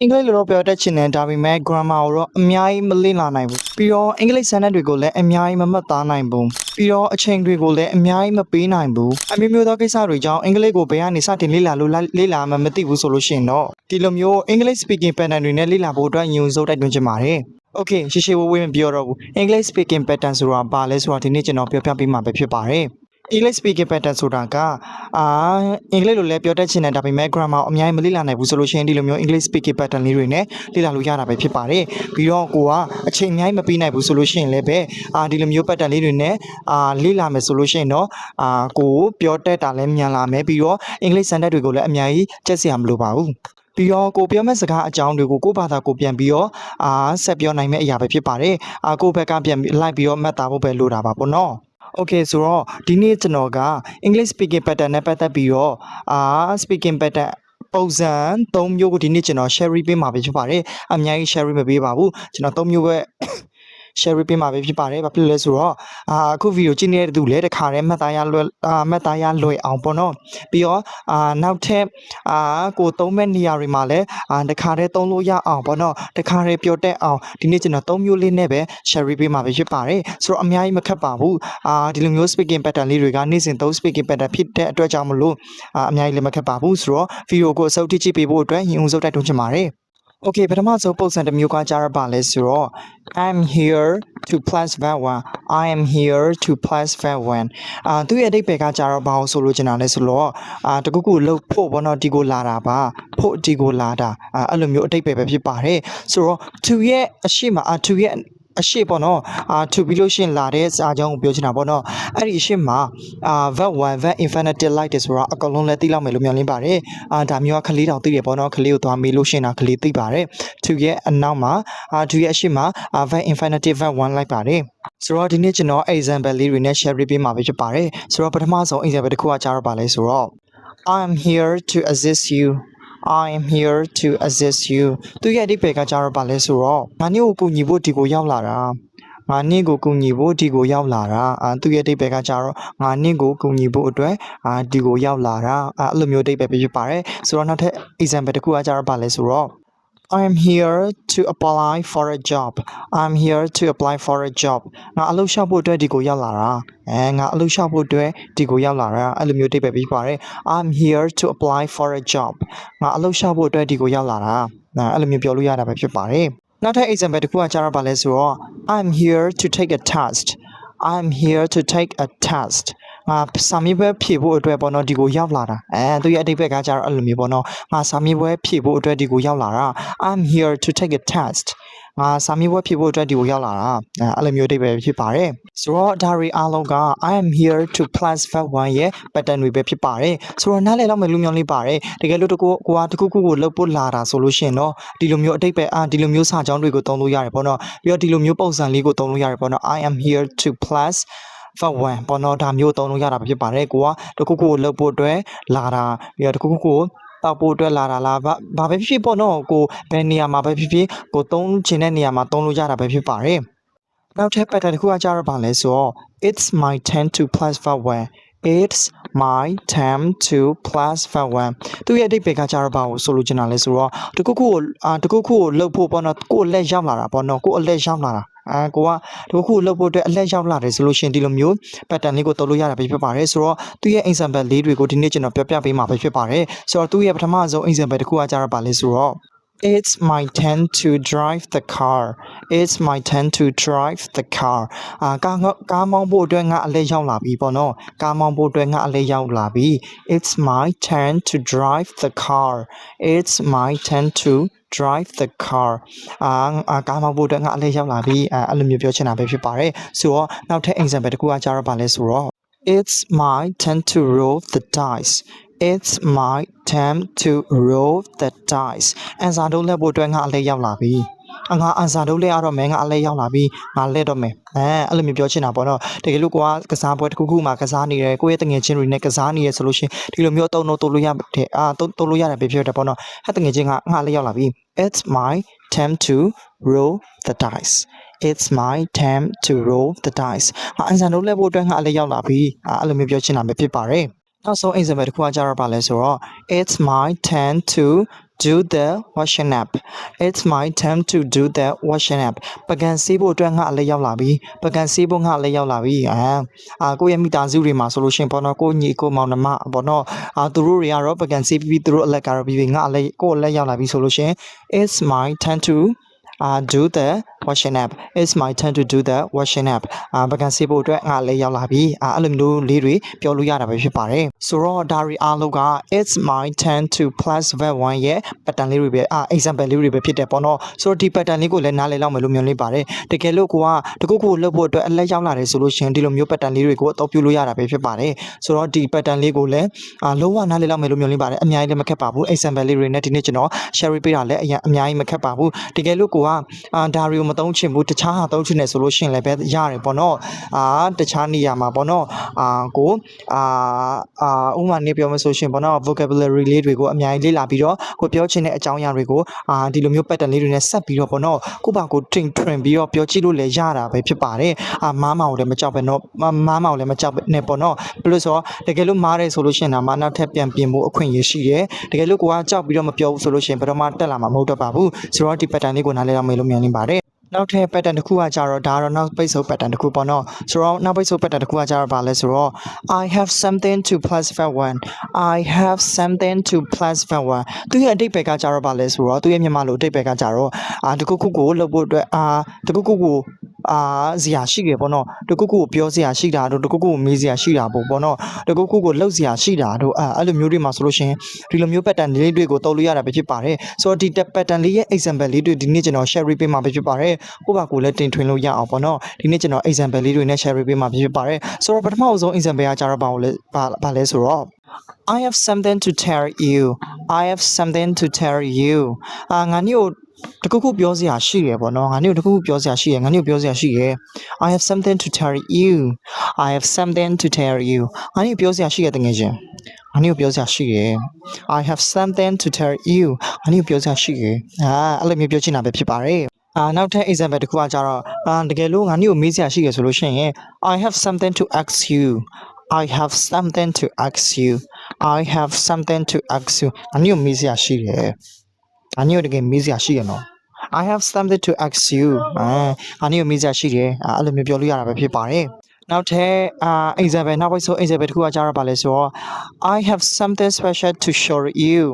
အင်္ဂလိပ်လိုတော့ပြောတတ်ချင်တယ်ဒါပေမဲ့ grammar ကိုတော့အများကြီးမလေ့လာနိုင်ဘူးပြီးတော့အင်္ဂလိပ်စာနယ်တွေကိုလည်းအများကြီးမမှတ်သားနိုင်ဘူးပြီးတော့အချိန်တွေကိုလည်းအများကြီးမပေးနိုင်ဘူးအမျိုးမျိုးသောကိစ္စတွေကြောင့်အင်္ဂလိပ်ကိုဘယ်ကနေစတင်လေ့လာလို့လေ့လာမှမသိဘူးဆိုလို့ရှိရင်တော့ဒီလိုမျိုးအင်္ဂလိပ် speaking pattern တွေနဲ့လေ့လာဖို့အတွက်ညွှန်စိုးတိုက်တွန်းချင်ပါတယ်Okay ရှေ့ဝေးမပြောတော့ဘူး English speaking pattern ဆိုတာဘာလဲဆိုတာဒီနေ့ကျွန်တော်ပြောပြပေးမှာပဲဖြစ်ပါတယ် English speaking pattern ဆိုတာကအင်္ဂလိပ်လိုလည်းပြောတတ်ချင်တယ်ဒါပေမဲ့ grammar အများကြီးမလေ့လာနိုင်ဘူးဆိုလို့ရှိရင်ဒီလိုမျိုး English speaking pattern လေးတွေနဲ့လေ့လာလို့ရတာပဲဖြစ်ပါတယ်ပြီးတော့ကိုကအချိန်အများကြီးမပေးနိုင်ဘူးဆိုလို့ရှိရင်လည်းပဲဒီလိုမျိုး pattern လေးတွေနဲ့လေ့လာမယ်ဆိုလို့ရှိရင်တော့ကိုပြောတတ်တာလည်းမြန်လာမယ်ပြီးတော့ English sentence တွေကိုလည်းအများကြီးကျက်စရာမလိုပါဘူးပြီးတော့ကိုပြောမဲ့စကားအကြောင်းတွေကိုကိုဘာသာကိုပြန်ပြီးတော့ဆက်ပြောနိုင်မယ့်အရာပဲဖြစ်ပါတယ်ကိုဘက်ကပြန်လိုက်ပြီးတော့မှတ်သားဖို့ပဲလိုတာပါပေါ့နော်Okay ဆိုတော့ဒီနေ့ကျွန်တော်က English speaking pattern နဲ့ပတ်သက်ပြီးတော့speaking pattern ပုံစံ၃မျိုးကိုဒီနေ့ကျွန်တော် share ပေးမှာပဲဖြစ်ပါတယ်အများကြီး share မပေးပါဘူးကျွန်တော်၃မျိုးပဲ share ပေးမှာပဲဖြစ်ပါတယ်ဘာဖြစ်လို့လဲဆိုတော့အခု video ကြည့်နေတဲ့သူလည်းတခါတည်းမှတ်သားရလွယ်အောင်ပေါ့နော်ပြီးတော့နောက်ထပ်ကိုသုံးမဲ့နေရာတွေမှာလည်းတခါတည်းသုံးလို့ရအောင်ပေါ့နော်တခါတည်းပြောတတ်အောင်ဒီနေ့ကျွန်တော်၃မျိုးလေးနဲ့ပဲ share ပေးမှာပဲဖြစ်ပါတယ်ဆိုတော့အများကြီးမခက်ပါဘူးဒီလိုမျိုး speaking pattern လေးတွေကနေ့စဉ်သုံး speaking pattern ဖြစ်တဲ့အတွက်ကြောင့်မလို့အများကြီးလည်းမခက်ပါဘူးဆိုတော့ video ကိုအဆုံးထိကြည့်ပေးဖို့အတွက်ညွှန်စုတိုက်တွန်းချင်ပါတယ်Okay ပထမဆုံးပုံစံတစ်မျိုးကကြားရပါလဲဆိုတော့ I'm here to plus that one I am here to plus that one သူရဲ့အဓိပ္ပာယ်ကကြားတော့ဘာလို့ဆိုလို့ချင်တာလဲဆိုတော့တကူကူလှုပ်ဖို့ဘောနော်ဒီကိုလာတာပါဖို့ဒီကိုလာတာအဲ့လိုမျိုးအဓိပ္ပာယ်ပဲဖြစ်ပါတယ်ဆိုတော့ to ရဲ့အရှိမto ရဲ့အရှိပေါ့နော်to ပြီးလို့ရှိရင်လာတဲ့စာကြောင်းကိုပြောချင်တာပေါ့နော်အဲ့ဒီအရှိမှာverb 1 verb infinitive like တယ်ဆိုတာအကောင်လုံးလည်းသိလောက်မယ်လို့မျှော်လင့်ပါတယ်ဒါမျိုးကကလေးတောင်သိတယ်ပေါ့နော်ကလေးကိုသွားမေးလို့ရှိရင်ကလေးသိပါတယ် to ရဲ့အနောက်မှာto ရဲ့အရှိမှာ verb infinitive verb 1 like ပါတယ်ဆိုတော့ဒီနေ့ကျွန်တော် example လေးတွေနဲ့ share ပေးမှာပဲဖြစ်ပါတယ်ဆိုတော့ပထမဆုံး example တစ်ခုကကြားရပါလဲဆိုတော့ I am here to assist you I am here to assist you သူရဲ့အဓိပ္ပာယ်ကကြားရပါလဲဆိုတော့ငါနေ့ကိုကူညီဖို့ဒီကိုရောက်လာတာငါနေ့ကိုကူညီဖို့ဒီကိုရောက်လာတာသူရဲ့အဓိပ္ပာယ်ကကြားတော့ငါနေ့ကိုကူညီဖို့အတွက်ဒီကိုရောက်လာတာအဲ့လိုမျိုးအဓိပ္ပာယ်ဖြစ်ပါတယ်ဆိုတော့နောက်ထပ် example တစ်ခုကကြားရပါလဲဆိုတော့I am here to apply for a job. I'm here to apply for a job. ငါအလုပ်လျှောက်ဖို့အတွက်ဒီကိုရောက်လာတာငါအလုပ်လျှောက်ဖို့အတွက်ဒီကိုရောက်လာတာအဲ့လိုမျိုးအဓိပ္ပာယ်ပြီးပါတယ် I'm here to apply for a job. ငါအလုပ်လျှောက်ဖို့အတွက်ဒီကိုရောက်လာတာအဲ့လိုမျိုးပြောလို့ရတာပဲဖြစ်ပါတယ်နောက်ထပ် example တစ်ခုကကြားရပါလဲဆိုတော့ I'm here to take a test. I'm here to take a test. ငါစာမေးပွဲဖြေဖို့အတွက်ပေါ့နော်ဒီကိုရောက်လာတာသူရဲ့အဓိပ္ပာယ်ကကြားတော့အဲ့လိုမျိုးပေါ့နော်ငါစာမေးပွဲဖြေဖို့အတွက်ဒီကိုရောက်လာတာ I'm here to take a test ငါစာမေးပွဲဖြေဖို့အတွက်ဒီကိုရောက်လာတာအဲ့လိုမျိုးအဓိပ္ပာယ်ဖြစ်ပါတယ်ဆိုတော့ဒါတွေအားလုံးက I am here to plus verb 1ရဲ့ pattern တွေပဲဖြစ်ပါတယ်ဆိုတော့နားလည်လောက်မယ်လူမျိုးလေးပါတယ်တကယ်လို့ကိုကတခုခုကိုလှုပ်ဖို့လာတာဆိုလို့ရှိရင်တော့ဒီလိုမျိုးအဓိပ္ပာယ်ဒီလိုမျိုးစာကြောင်းတွေကိုသုံးလို့ရတယ်ပေါ့နော်ပြီးတော့ဒီလိုမျိုးပုံစံလေးကိုသုံးလို့ရတယ်ပေါ့နော် I am here to plus verb 1ပေါ့နော်ဒါမျိုးသုံးလို့ရတာဖြစ်ပါတယ်ကိုကတခုခုကိုလှုပ်ဖို့အတွက်လာတာပြီးတော့တခုခုကိုတောက်ဖို့အတွက်လာတာလားဘာပဲဖြစ်ဖြစ်ပေါ့နော်ကိုဘယ်နေရာမှာပဲဖြစ်ဖြစ်ကိုသုံးချင်တဲ့နေရာမှာသုံးလို့ရတာပဲဖြစ်ပါတယ်နောက်ထပ် pattern တစ်ခုကကြားရပါလဲဆိုတော့ it's my turn to plus verb 1 it's my time to plus verb 1သူရဲ့အဓိပ္ပာယ်ကကြားရပါဘူးဆိုလို့ချင်တာလဲဆိုတော့တခုခုကိုလှုပ်ဖို့ပေါ့နော်ကိုအလက်ရောက်လာတာပေါ့နော်ကိုအလက်ရောက်လာတာကိုကတခုခုလှုပ်ဖို့အတွက်အလက်ရောက်လာတယ်ဆိုလို့ရှင်ဒီလိုမျိုး pattern လေးကိုသုံးလို့ရတာပဲဖြစ်ပါတယ်ဆိုတော့သူရဲ့ example လေးတွေကိုဒီနေ့ကျွန်တော်ပြောပြပေးမှာပဲဖြစ်ပါတယ်ဆိုတော့သူရဲ့ပထမဆုံး example တစ်ခုကကြားရပါလဲဆိုတော့It's my turn to drive the car. It's my turn to drive the car. ကားမောင်းဖို့အတွက်ငါအလဲရောက်လာပြီပေါ့နော်ကားမောင်းဖို့အတွက်ငါအလဲရောက်လာပြီ It's my turn to drive the car. It's my turn to drive the car. ကားမောင်းဖို့အတွက်ငါအလဲရောက်လာပြီအဲ့လိုမျိုးပြောချင်တာပဲဖြစ်ပါတယ်ဆိုတော့နောက်ထပ် example တစ်ခုကကြားရပါလဲဆိုတော့It's my turn to roll the dice. It's my turn to roll the dice. အန်စာတို့လက်ဖို့အတွက်ငါအလဲရောက်လာပြီငါအန်စာတို့လက်ရတော့မယ်ငါအလဲရောက်လာပြီငါလက်တော့မယ်အဲ့လိုမျိုးပြောချင်တာပေါ့နော်တကယ်လို့ကိုကစားပွဲတစ်ခုခုမှာကစားနေတယ်ကိုရဲ့တငယ်ချင်းတွေနဲ့ကစားနေရဆိုလို့ရှိရင်ဒီလိုမျိုးတုံလို့ရတဲ့တုံလို့ရတယ်ပဲဖြစ်တယ်ပေါ့နော်အဲ့တငယ်ချင်းကငါအလဲရောက်လာပြီ It's my turn to roll the dice. It's my time to roll the dice. အန်ဆန်တို့လက်ဖို့အတွက်ငါအလဲရောက်လာပြီအဲ့လိုမျိုးပြောချင်တာပဲဖြစ်ပါတယ်နောက်ဆုံး example တစ်ခုကကြားရပါလဲဆိုတော့ It's my turn to do the washing up it's my time to do the washing up ပကံစီးဖို့အတွက်ငါလည်းရောက်လာပြီပကံစီးဖို့ငါလည်းရောက်လာပြီကိုယ့်ရဲ့မိသားစုတွေမှာဆိုလို့ရှင်ပေါ့နော်ကိုညီကိုမောင်နှမပေါ့နော်သူတို့တွေကတော့ပကံစီးပြီးသူတို့အလက်ကတော့ပြီးငါလည်းကိုယ့်အလက်ရောက်လာပြီဆိုလို့ရှင် it's my time to do the washing up it's my turn to do the washing up ပကံစီးဖို့အတွက်ငါလည်းရောက်လာပြီအဲ့လိုမျိုးလေးတွေပြောလို့ရတာပဲဖြစ်ပါတယ်ဆိုတော့ဒါရီအားလုံးက it's my turn to plus verb 1ရဲ့ pattern လေးတွေပဲexample လေးတွေပဲဖြစ်တယ်ပေါ့နော်ဆိုတော့ဒီ pattern လေးကိုလည်းနားလည်လောက်မယ်လို့မျှော်လင့်ပါတယ်တကယ်လို့ကိုကတခုခုလှုပ်ဖို့အတွက်အလက်ရောက်လာတယ်ဆိုလို့ရှင်ဒီလိုမျိုး pattern လေးတွေကိုအသုံးပြုလို့ရတာပဲဖြစ်ပါတယ်ဆိုတော့ဒီ pattern လေးကိုလည်းလုံးဝနားလည်လောက်မယ်လို့မျှော်လင့်ပါတယ်အများကြီးလည်းမခက်ပါဘူး example လေးတွေနဲ့ဒီနေ့ကျွန်တော် share ပေးတာလည်းအများကြီးမခက်ပါဘူးတကယ်လို့ကိုကဒါရီကိုမသုံးချင်ဘူးတခြားဟာသုံးချင်တယ်ဆိုလို့ရှိရင်လည်းပဲရတယ်ပေါ့နော်တခြားနေရာမှာပေါ့နော်ကိုဥမာနေပြောမဆိုရှင်ပေါ့နော် vocabulary လေးတွေကိုအများကြီးလေ့လာပြီးတော့ကိုပြောချင်တဲ့အကြောင်းအရာတွေကိုဒီလိုမျိုး pattern လေးတွေနဲ့ဆက်ပြီးတော့ပေါ့နော်ကိုပါကိုတင်ထွင်ပြီးတော့ပြောကြည့်လို့လည်းရတာပဲဖြစ်ပါတယ်မားမောင်လည်းမကြောက်ပဲနော်မားမောင်လည်းမကြောက်နဲ့ပေါ့နော်ဘယ်လိုဆိုတကယ်လို့မားတယ်ဆိုလို့ရှိရင်ဒါမှနောက်ထပ်ပြန်ပြင်ဖို့အခွင့်အရေးရှိတယ်တကယ်လို့ကိုကကြောက်ပြီးတော့မပြောဘူးဆိုလို့ရှိရင်ဘယ်တော့မှတက်လာမှာမဟုတ်တော့ပါဘူးဆိုတော့ဒီ pattern လေးကိုနားလည်အောင်မေးလို့မြင်နေပါတယ်နောက်ထပ် pattern တစ်ခုကကြတော့ဒါတော့နောက်ပိတ်ဆို့ pattern တစ်ခုပေါ့နော်ဆိုတော့နောက်ပိတ်ဆို့ pattern တစ်ခုကကြတော့ဗာလဲဆိုတော့ I have something to plus verb 1 I have something to plus verb 1သူရဲ့အဓိပ္ပာယ်ကကြတော့ဗာလဲဆိုတော့သူရဲ့မြန်မာလိုအဓိပ္ပာယ်ကကြတော့တခုခုကိုလုပ်ဖို့အတွက်တခုခုကိုဇရာရှိတယ်ပေါ့နော်တခုခုကိုပြောစရာရှိတာတို့တခုခုကိုမေးစရာရှိတာပေါ့နော်တခုခုကိုလှုပ်စရာရှိတာတို့အဲ့လိုမျိုးတွေမှာဆိုလို့ရှင်ဒီလိုမျိုး pattern လေးတွေကိုသုံးလို့ရတာပဲဖြစ်ပါတယ်ဆိုတော့ဒီ pattern လေးရဲ့ example လေးတွေဒီနေ့ကျွန်တော် share ပေးမှာပဲဖြစ်ပါတယ်ကိုပါကိုလည်းတင်ထွင်လို့ရအောင်ပေါ့နော်ဒီနေ့ကျွန်တော် example လေးတွေနဲ့ share ပေးမှာဖြစ်ပါတယ်ဆိုတော့ပထမဆုံး example ကကြတော့ဘာလဲဆိုတော့I have something to tell you I have something to tell you ငါညို့တခုခုပြောစရာရှိရပေါ့နော်ငါညို့တခုခုပြောစရာရှိရငါညို့ပြောစရာရှိရ I have something to tell you I have something to tell you ငါညို့ပြောစရာရှိရတကယ်ချင်းငါညို့ပြောစရာရှိရ I have something to tell you ငါညို့ပြောစရာရှိရအဲ့လိုမျိုးပြောချင်တာပဲဖြစ်ပါတယ်နောက်ထပ် example တစ်ခုကကြတော့တကယ်လို့ငါညို့မေးစရာရှိရဆိုလို့ရှိရင် I have something to ask you I have something to ask you I have something to ask you ငါညို့မေးစရာရှိတယ်ငါညို့တကယ်မေးစရာရှိရနော် I have something to ask you ငါညို့မေးစရာရှိတယ်အဲ့လိုမျိုးပြောလို့ရတာပဲဖြစ်ပါတယ်နောက်ထပ် example နောက်ပိုင်းဆို example တစ်ခုကကြတော့ပါလဲဆိုတော့ I have something special to show you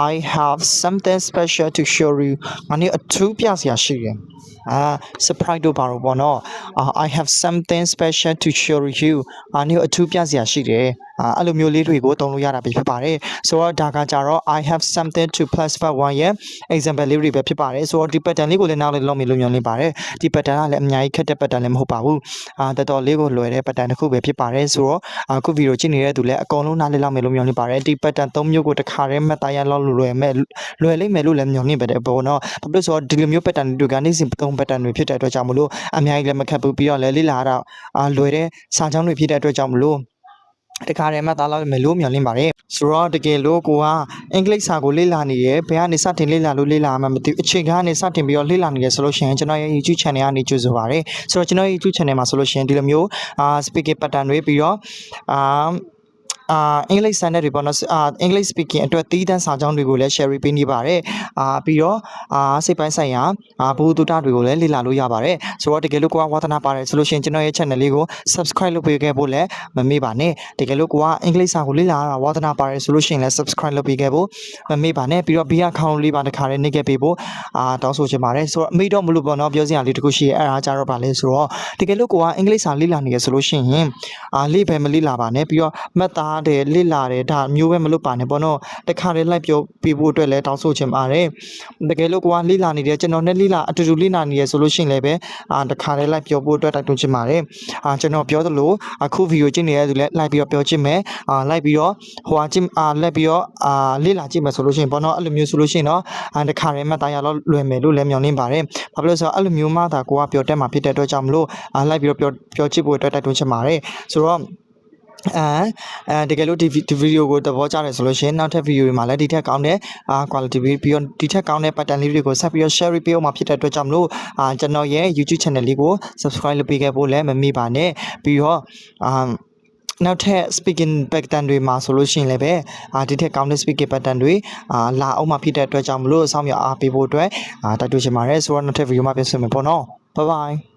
I have something special to show you ငါညို့အထူးပြစရာရှိတယ်surprise တို့ပါတော့ပေါ့နော် I have something special to show you ငါညို့အထူးပြစရာရှိတယ်အဲ့လိုမျိုးလေးတွေကိုသုံးလို့ရတာပဲဖြစ်ပါတယ်ဆိုတော့ဒါကကြတော့ I have something to plus verb 1ရဲ့ example လေးတွေပဲဖြစ်ပါတယ်ဆိုတော့ဒီ pattern လေးကိုလည်းနောက်လေးလုပ်မိလို့ညွှန်နေပါတယ်ဒီ pattern ကလည်းအများကြီးခက်တဲ့ pattern လည်းမဟုတ်ပါဘူးတော်တော်လေးကိုလွယ်တဲ့ pattern တစ်ခုပဲဖြစ်ပါတယ်ဆိုတော့အခု video ကြည့်နေတဲ့သူလည်းအကုန်လုံးနားလည်လောက်မယ်လို့ညွှန်နေပါတယ်ဒီ pattern 3မျိုးကိုတစ်ခါတည်းမှတ်သားရလောက်လွယ်လိမ့်မယ်လို့လည်းညွှန်နေပါတယ်ပေါ့နော်ဘာလို့ဆိုတော့ဒီလိုမျိုး pattern တွေကနေ့စဉ်3 pattern တွေဖြစ်တဲ့အတွက်ကြောင့်မလို့အများကြီးလည်းမခက်ဘူးပြီးတော့လည်းလေ့လာတော့လွယ်တဲ့စာကြောင်းတွေဖြစ်တဲ့အတွက်ကြောင့်မလို့တခါတည်းမှသားလောက်မယ်လို့မျှော်လင့်ပါတယ်ဆိုတော့တကယ်လို့ကိုကအင်္ဂလိပ်စာကိုလေ့လာနေရယ်ဘယ်ကနေစတင်လေ့လာလို့လေ့လာမှမသိဘူးအခြေခံကနေစတင်ပြီးတော့လေ့လာနေရဆိုလို့ရှိရင်ကျွန်တော်ရဲ့ YouTube channel ကနေကြိုဆိုပါရစေဆိုတော့ကျွန်တော်ရဲ့ YouTube channel မှာဆိုလို့ရှိရင်ဒီလိုမျိုးspeaking pattern တွေပြီးတော့အင်္ဂလိပ်စာနဲ့တွေပေါ့နော်အင်္ဂလိပ် speaking အတွက်သီးသန့်စာကြောင်းတွေကိုလည်း share ပေးနေပါတယ်ပြီးတော့စိတ်ပိုင်းဆိုင်ရာဘူတူတာတွေကိုလည်းလေ့လာလို့ရပါတယ်ဆိုတော့တကယ်လို့ကိုကဝါသနာပါတယ်ဆိုလို့ရှိရင်ကျွန်တော်ရဲ့ channel လေးကို subscribe လုပ်ပေးခဲ့ဖို့လည်းမမေ့ပါနဲ့တကယ်လို့ကိုကအင်္ဂလိပ်စာကိုလေ့လာတာဝါသနာပါတယ်ဆိုလို့ရှိရင်လည်း subscribe လုပ်ပေးခဲ့ဖို့မမေ့ပါနဲ့ပြီးတော့ B account လေးပါတစ်ခါလေးနှိပ်ခဲ့ပေးဖို့တောင်းဆိုချင်ပါတယ်ဆိုတော့အမေတော့မလို့ပေါ့နော်ပြောစရာလေးတခုရှိရဲအဲ့ဒါကြတော့ပါလဲဆိုတော့တကယ်လို့ကိုကအင်္ဂလိပ်စာလေ့လာနေရဆိုလို့ရှိရင်လေ့ပဲမလေ့လာပါနဲ့ပြီးတော့မှတ်သားတယ်လေ့လာတယ်ဒါမျိုးပဲမလုပ်ပါနဲ့ပေါ့နော်တခါလေးလိုက်ပြောပြဖို့အတွက်လည်းတောင်းဆိုချင်ပါတယ်တကယ်လို့ကိုကလေ့လာနေတယ်ကျွန်တော်နဲ့လေ့လာအတူတူလေ့လာနေရဆိုလို့ရှိရင်လည်းပဲတခါလေးလိုက်ပြောဖို့အတွက်တိုက်တွန်းချင်ပါတယ်ကျွန်တော်ပြောသလိုအခုဗီဒီယိုကြည့်နေတဲ့သူလည်းလိုက်ပြီးတော့ပြောချင်မယ်လိုက်ပြီးတော့ဟိုကြည့်လိုက်ပြီးတော့လေ့လာကြည့်မယ်ဆိုလို့ရှိရင်ပေါ့နော်အဲ့လိုမျိုးဆိုလို့ရှိရင်တော့တခါလေးမှတ်သားရတော့လွယ်မယ်လို့လည်းမျှော်လင့်ပါတယ်ဘာဖြစ်လို့ဆိုတော့အဲ့လိုမျိုးမှသာကိုကပြောတတ်မှာဖြစ်တဲ့အတွက်ကြောင့်မလို့လိုက်ပြီးတော့ပြောချစ်ဖို့အတွက်တိုက်တွန်းချင်ပါတယ်ဆိုတော့တကယ်လို့ဒီဗီဒီယိုကိုသဘောကျတယ်ဆိုလို့ရှိရင်နောက်ထပ်ဗီဒီယိုတွေမှာလည်းဒီထက်ကောင်းတဲ့quality ပြီးတော့ဒီထက်ကောင်းတဲ့ pattern လေးတွေကိုဆက်ပြီးတော့ share ပေးအောင်မှာဖြစ်တဲ့အတွက်ကြောင့်မလို့ကျွန်တော်ရဲ့ YouTube channel လေးကို subscribe လုပ်ပေးခဲ့ဖို့လည်းမမေ့ပါနဲ့ပြီးတော့ နောက်ထပ် speaking pattern တွေမှာဆိုလို့ရှိရင်လည်းပဲဒီထက်ကောင်းတဲ့ speaking pattern တွေလာအောင်မှဖြစ်တဲ့အတွက်ကြောင့်မလို့စောင့်မျှော်အားပေးဖို့အတွက်တိုက်တွန်းချင်ပါတယ်ဆိုတော့နောက်ထပ် video မှာပြန်ဆွေးနွေးမယ်ပေါ့နော် bye bye